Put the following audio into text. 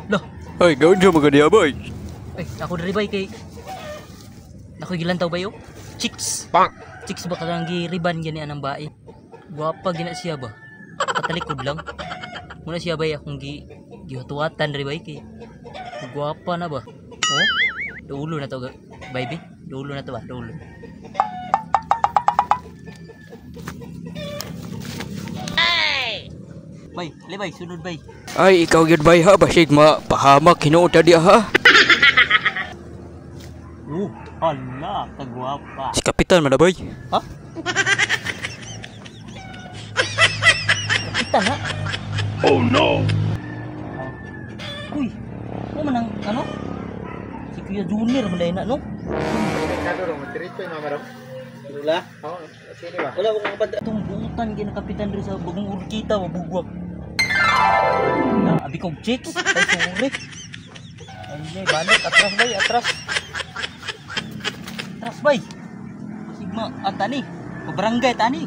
Loh, Ay, gawin siya mga diya bay. ay ako diri bay kay ako gilantaw ba yo? Chicks. Pang. Chicks ba kadang giriban gani anang bae. Guwapa gina siya ba? Katalikod lang. Muna siya bay akong gihatuwatan diri bay kay guwapa na ba? Oh, dulo na to baby. Dulo na to ba? Dulo. Bay, lebay, sunod bay. Ay, ikaw yun bay ha. Basid mapahamak hinuot na diya ha. Hala, kagwapa. Si Kapitan man na bay. Ha? Kita na. Oh no. Uy, mo man ang ano? Si Kuya Junior man na no? Wala? Wala ko kapag itong buutan ginakapitan rin sa bagong urkita mabugwag. Abi kong chicks. Ay, sorry. Ay, balik. Atras bay, atras. Atras bay. Sigma, tani. Pabarangay tani.